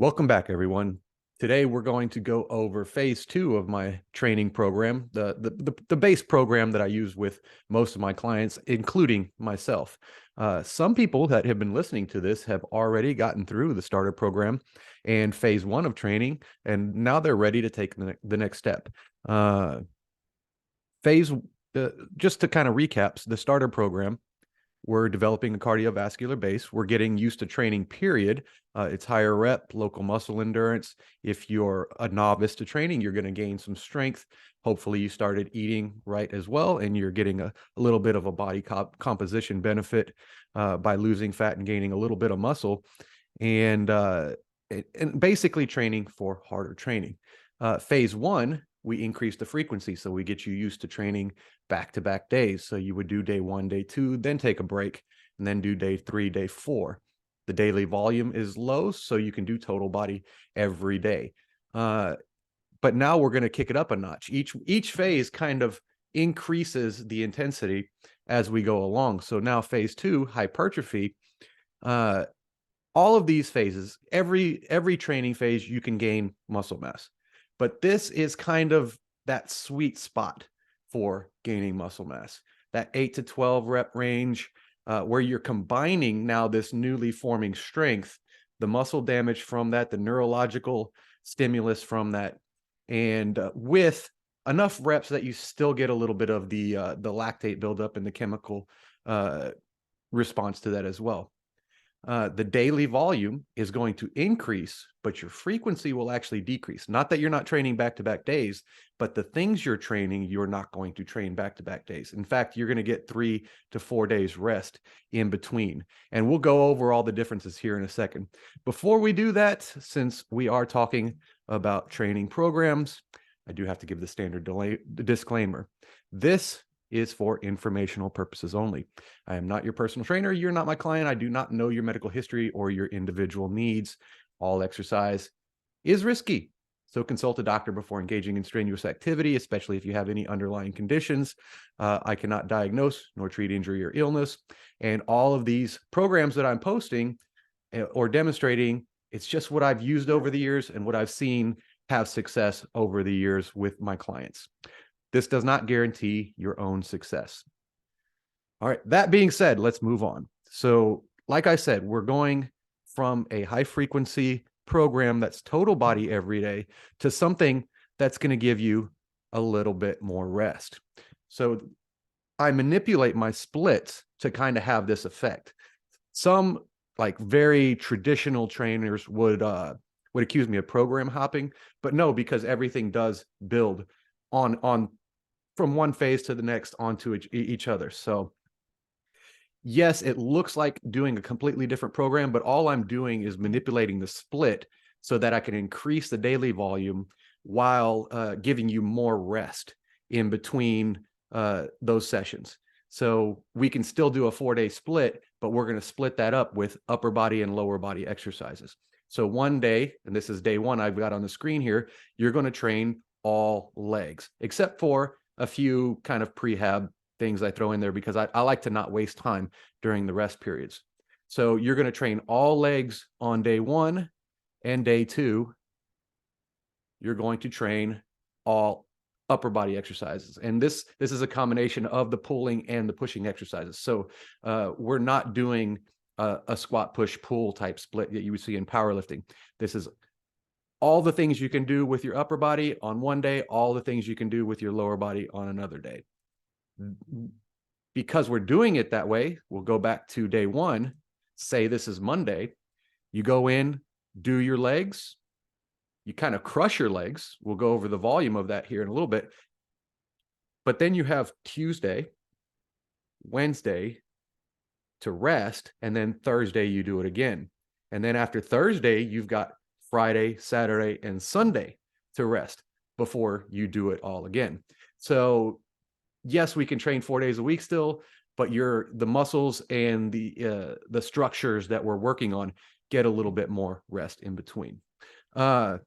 Welcome back, everyone. Today, we're going to go over phase 2 of my training program, the base program that I use with most of my clients, including myself. Some people that have been listening to this have already gotten through the starter program and phase 1 of training, and now they're ready to take the next step. Phase, just to kind of recap, the starter program, we're developing a cardiovascular base. We're getting used to training, period. It's higher rep, local muscle endurance. If you're a novice to training, you're going to gain some strength. Hopefully you started eating right as well, and you're getting a little bit of a body composition benefit by losing fat and gaining a little bit of muscle. And basically training for harder training. Phase 1, we increase the frequency. So we get you used to training back-to-back days. So you would do day 1, day 2, then take a break, and then do day 3, day 4. The daily volume is low, so you can do total body every day. But now we're going to kick it up a notch. Each phase kind of increases the intensity as we go along. So now phase 2, hypertrophy, all of these phases, every training phase, you can gain muscle mass. But this is kind of that sweet spot for gaining muscle mass, that 8 to 12 rep range, where you're combining now this newly forming strength, the muscle damage from that, the neurological stimulus from that, and with enough reps that you still get a little bit of the lactate buildup and the chemical response to that as well. The daily volume is going to increase, but your frequency will actually decrease. Not that you're not training back-to-back days, but the things you're training, you're not going to train back-to-back days. In fact, you're going to get 3 to 4 days rest in between. And we'll go over all the differences here in a second. Before we do that, since we are talking about training programs, I do have to give the standard disclaimer. This is for informational purposes only. I am not your personal trainer. You're not my client. I do not know your medical history or your individual needs. All exercise is risky, so consult a doctor before engaging in strenuous activity, especially if you have any underlying conditions. I cannot diagnose nor treat injury or illness. And all of these programs that I'm posting or demonstrating, it's just what I've used over the years and what I've seen have success over the years with my clients. This does not guarantee your own success. All right, that being said, let's move on. So, like I said, we're going from a high frequency program that's total body every day to something that's going to give you a little bit more rest. So I manipulate my splits to kind of have this effect. Some like very traditional trainers would accuse me of program hopping, but no, because everything does build on from one phase to the next onto each other. So yes, it looks like doing a completely different program, but all I'm doing is manipulating the split so that I can increase the daily volume while giving you more rest in between those sessions. So we can still do a 4-day split, but we're going to split that up with upper body and lower body exercises. So one day, and this is day 1 I've got on the screen here, you're going to train all legs, except for a few kind of prehab things I throw in there because I like to not waste time during the rest periods. So you're going to train all legs on day 1, and day 2, you're going to train all upper body exercises. And this is a combination of the pulling and the pushing exercises. So we're not doing a squat, push, pull type split that you would see in powerlifting. This is all the things you can do with your upper body on one day, all the things you can do with your lower body on another day. Because we're doing it that way, we'll go back to day 1, say this is Monday, you go in, do your legs, you kind of crush your legs. We'll go over the volume of that here in a little bit. But then you have Tuesday, Wednesday to rest, and then Thursday you do it again. And then after Thursday, you've got Friday, Saturday, and Sunday to rest before you do it all again. So yes, we can train 4 days a week still, but the muscles and the structures that we're working on get a little bit more rest in between. Now,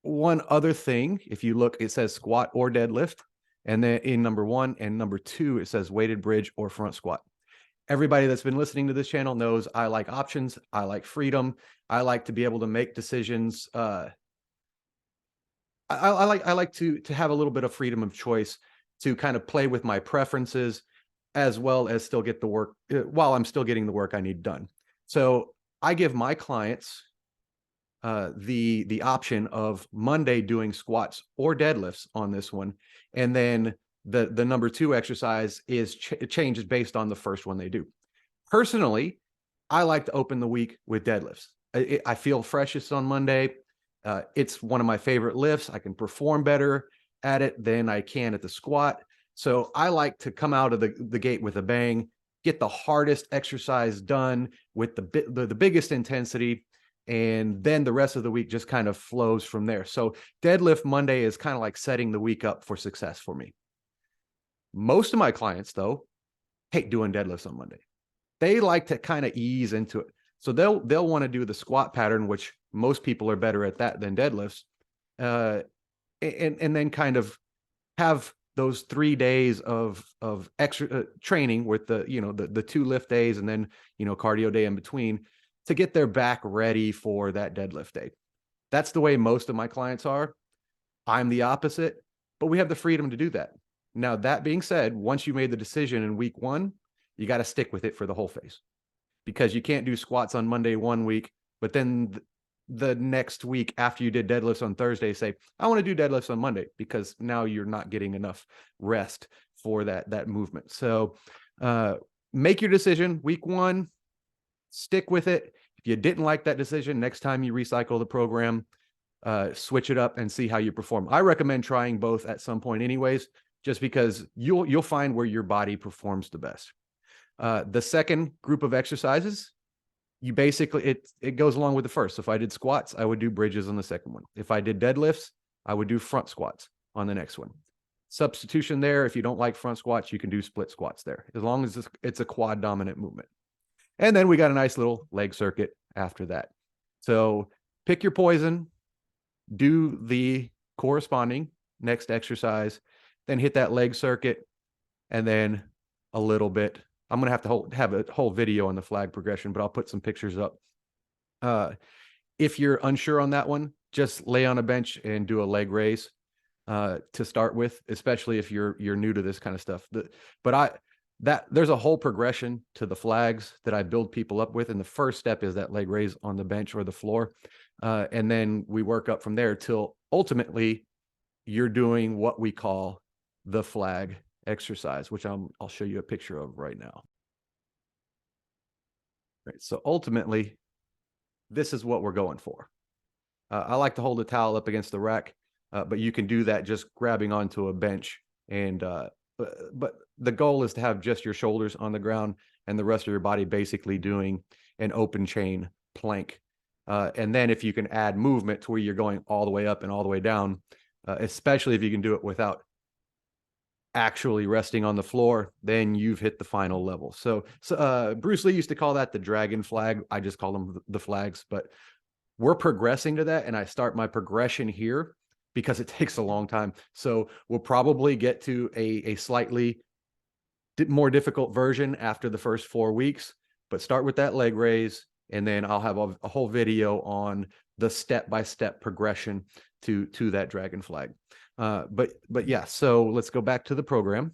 one other thing, if you look, it says squat or deadlift, and then in number 1 and number 2, it says weighted bridge or front squat. Everybody that's been listening to this channel knows I like options. I like freedom. I like to be able to make decisions. I like to have a little bit of freedom of choice to kind of play with my preferences, as well as still get the work while I'm still getting the work I need done. So I give my clients the option of Monday doing squats or deadlifts on this one, and then the number two exercise is it changes based on the first one they do. Personally, I like to open the week with deadlifts. I feel freshest on Monday. It's one of my favorite lifts. I can perform better at it than I can at the squat. So I like to come out of the gate with a bang, get the hardest exercise done with the biggest intensity, and then the rest of the week just kind of flows from there. So deadlift Monday is kind of like setting the week up for success for me. Most of my clients, though, hate doing deadlifts on Monday. They like to kind of ease into it. So they'll want to do the squat pattern, which most people are better at that than deadlifts, and then kind of have those 3 days of extra training with the two lift days and then cardio day in between to get their back ready for that deadlift day. That's the way most of my clients are. I'm the opposite, but we have the freedom to do that. Now, that being said, once you made the decision in week one, you got to stick with it for the whole phase, because you can't do squats on Monday one week, but then the next week after you did deadlifts on Thursday, say, I want to do deadlifts on Monday, because now you're not getting enough rest for that movement. So make your decision week one, stick with it. If you didn't like that decision, next time you recycle the program, switch it up and see how you perform. I recommend trying both at some point anyways, just because you'll find where your body performs the best. The second group of exercises, you basically, it goes along with the first. So if I did squats, I would do bridges on the second one. If I did deadlifts, I would do front squats on the next one. Substitution there. If you don't like front squats, you can do split squats there, as long as it's a quad dominant movement. And then we got a nice little leg circuit after that. So pick your poison, do the corresponding next exercise, then hit that leg circuit, and then a little bit. I'm going to have a whole video on the flag progression, but I'll put some pictures up. If you're unsure on that one, just lay on a bench and do a leg raise to start with, especially if you're new to this kind of stuff. There's a whole progression to the flags that I build people up with. And the first step is that leg raise on the bench or the floor. And then we work up from there till ultimately you're doing what we call the flag exercise, which I'll show you a picture of right now. Right. So ultimately, this is what we're going for. I like to hold a towel up against the rack, but you can do that just grabbing onto a bench. And but the goal is to have just your shoulders on the ground and the rest of your body basically doing an open chain plank. And then if you can add movement to where you're going all the way up and all the way down, especially if you can do it without actually resting on the floor, then you've hit the final level. So Bruce Lee used to call that the dragon flag. I just call them the flags, but we're progressing to that. And I start my progression here because it takes a long time. So we'll probably get to a slightly more difficult version after the first 4 weeks, but start with that leg raise. And then I'll have a whole video on the step-by-step progression to that dragon flag. But yeah, so let's go back to the program.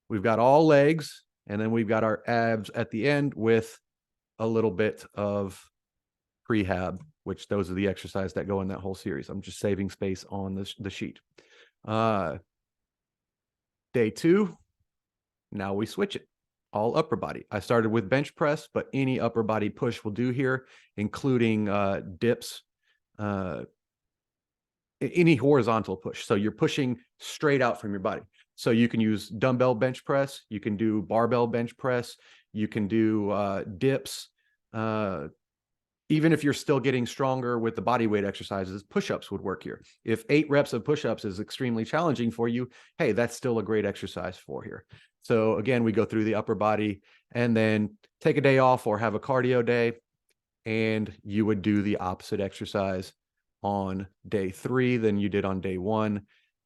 We've got all legs, and then we've got our abs at the end with a little bit of prehab, which those are the exercises that go in that whole series. I'm just saving space on the sheet. Day 2, now we switch it. All upper body. I started with bench press, but any upper body push will do here, including dips, any horizontal push. So you're pushing straight out from your body. So you can use dumbbell bench press, you can do barbell bench press, you can do dips. Even if you're still getting stronger with the body weight exercises, push-ups would work here. If 8 reps of push-ups is extremely challenging for you, hey, that's still a great exercise for here. So again, we go through the upper body and then take a day off or have a cardio day, and you would do the opposite exercise on day 3 than you did on day 1,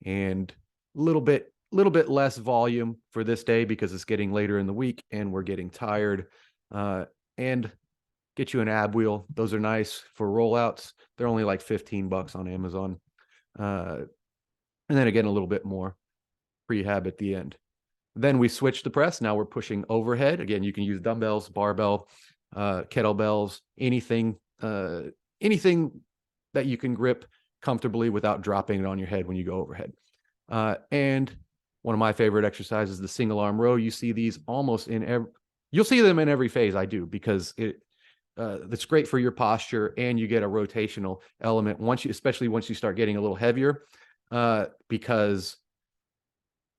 and a little bit little bit less volume for this day because it's getting later in the week and we're getting tired. And get you an ab wheel. Those are nice for rollouts. They're only like $15 on Amazon. And then again, a little bit more prehab at the end. Then we switch the press. Now we're pushing overhead. Again, you can use dumbbells, barbell, kettlebells, anything that you can grip comfortably without dropping it on your head when you go overhead. And one of my favorite exercises, the single arm row. You see these almost in every, you'll see them in every phase I do, because that's great for your posture, and you get a rotational element especially once you start getting a little heavier, because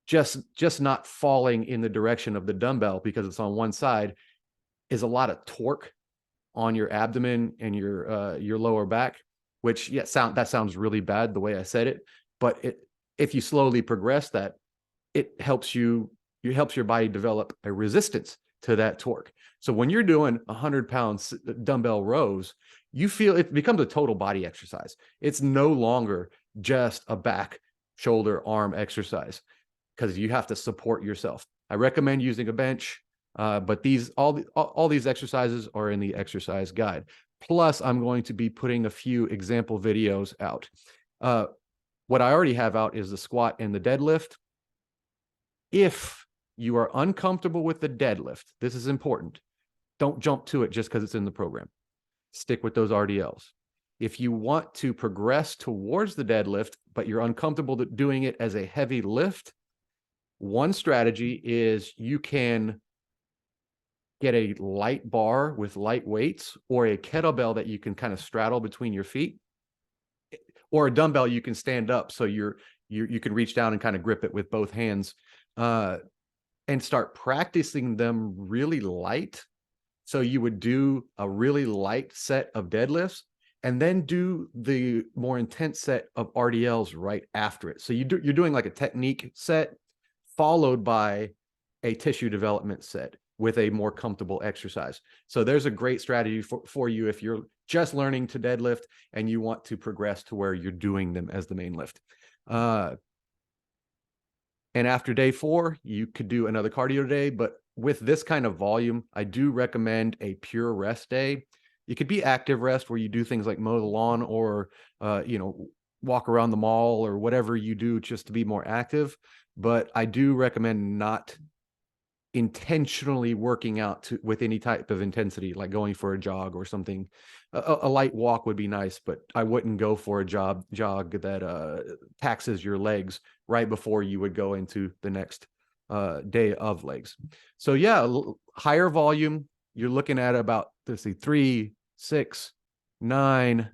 just not falling in the direction of the dumbbell because it's on one side is a lot of torque on your abdomen and your lower back, which that sounds really bad the way I said it, but if you slowly progress that, it helps your body develop a resistance to that torque. So when you're doing 100-pound dumbbell rows, you feel it becomes a total body exercise. It's no longer just a back, shoulder, arm exercise, because you have to support yourself. I recommend using a bench, but all these exercises are in the exercise guide. Plus, I'm going to be putting a few example videos out. What I already have out is the squat and the deadlift. If you are uncomfortable with the deadlift, this is important. Don't jump to it just because it's in the program. Stick with those RDLs. If you want to progress towards the deadlift, but you're uncomfortable doing it as a heavy lift, one strategy is you can get a light bar with light weights, or a kettlebell that you can kind of straddle between your feet, or a dumbbell you can stand up so you can reach down and kind of grip it with both hands, and start practicing them really light. So you would do a really light set of deadlifts and then do the more intense set of RDLs right after it. So you're doing like a technique set followed by a tissue development set with a more comfortable exercise. So there's a great strategy for you if you're just learning to deadlift and you want to progress to where you're doing them as the main lift. And after day 4, you could do another cardio day, but with this kind of volume, I do recommend a pure rest day. It could be active rest where you do things like mow the lawn or, walk around the mall or whatever you do just to be more active. But I do recommend not intentionally working out with any type of intensity, like going for a jog or something. A light walk would be nice, but I wouldn't go for a jog that taxes your legs right before you would go into the next day of legs. So yeah, higher volume. You're looking at about, let's see, 3, 6, 9.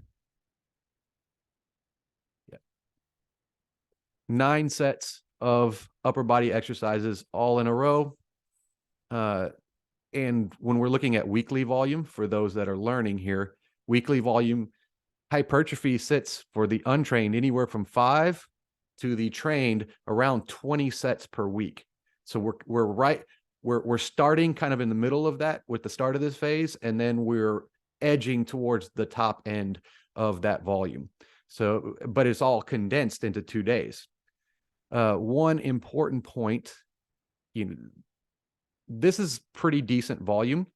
9 sets of upper body exercises all in a row. And when we're looking at weekly volume, for those that are learning here, weekly volume, hypertrophy sits for the untrained anywhere from 5 to the trained around 20 sets per week. So we're starting kind of in the middle of that with the start of this phase, and then we're edging towards the top end of that volume. So, but it's all condensed into 2 days. One important point, this is pretty decent volume,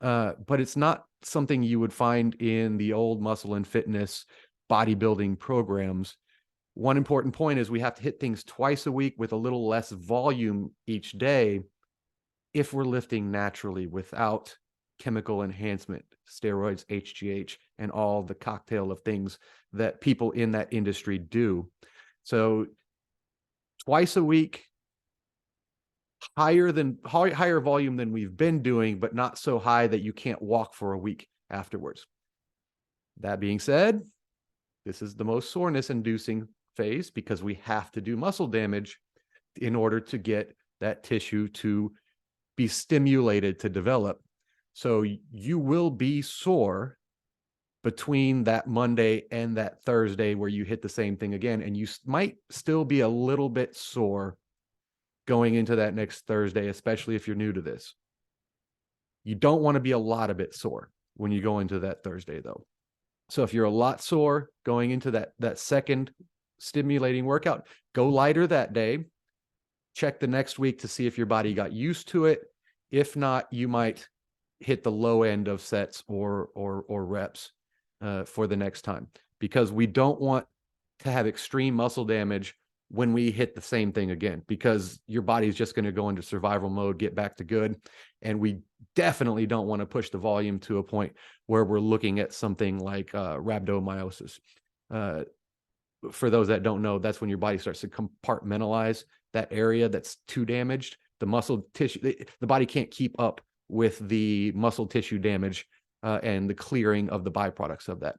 but it's not something you would find in the old muscle and fitness bodybuilding programs. One important point is we have to hit things twice a week with a little less volume each day if we're lifting naturally without chemical enhancement, steroids, HGH, and all the cocktail of things that people in that industry do. So twice a week, higher volume than we've been doing, but not so high that you can't walk for a week afterwards. That being said, this is the most soreness inducing phase because we have to do muscle damage in order to get that tissue to be stimulated to develop. So you will be sore between that Monday and that Thursday where you hit the same thing again, and you might still be a little bit sore going into that next Thursday, especially if you're new to this. You don't want to be a lot of bit sore when you go into that Thursday, though. So if you're a lot sore going into that second stimulating workout, go lighter that day. Check the next week to see if your body got used to it. If not, you might hit the low end of sets or reps for the next time, because we don't want to have extreme muscle damage when we hit the same thing again, because your body is just going to go into survival mode, get back to good. And we definitely don't want to push the volume to a point where we're looking at something like rhabdomyolysis. For those that don't know, that's when your body starts to compartmentalize that area that's too damaged. The muscle tissue, the body can't keep up with the muscle tissue damage and the clearing of the byproducts of that.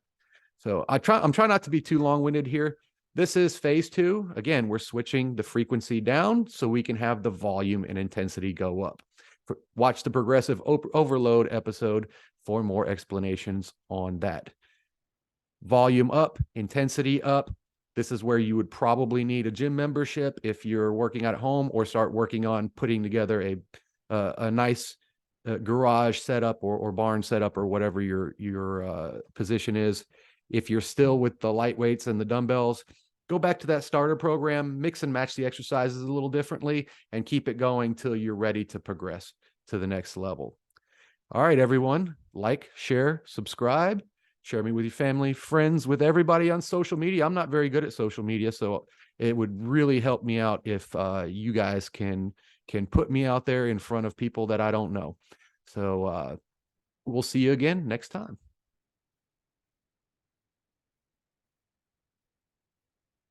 So I'm trying not to be too long-winded here. This is phase 2. Again, we're switching the frequency down so we can have the volume and intensity go up. Watch the progressive overload episode for more explanations on that. Volume up, intensity up. This is where you would probably need a gym membership if you're working out at home, or start working on putting together a nice garage setup or barn setup, or whatever your position is. If you're still with the light weights and the dumbbells, go back to that starter program, mix and match the exercises a little differently, and keep it going till you're ready to progress to the next level. All right, everyone, like, share, subscribe, share me with your family, friends, with everybody on social media. I'm not very good at social media, so it would really help me out if you guys can put me out there in front of people that I don't know. So we'll see you again next time.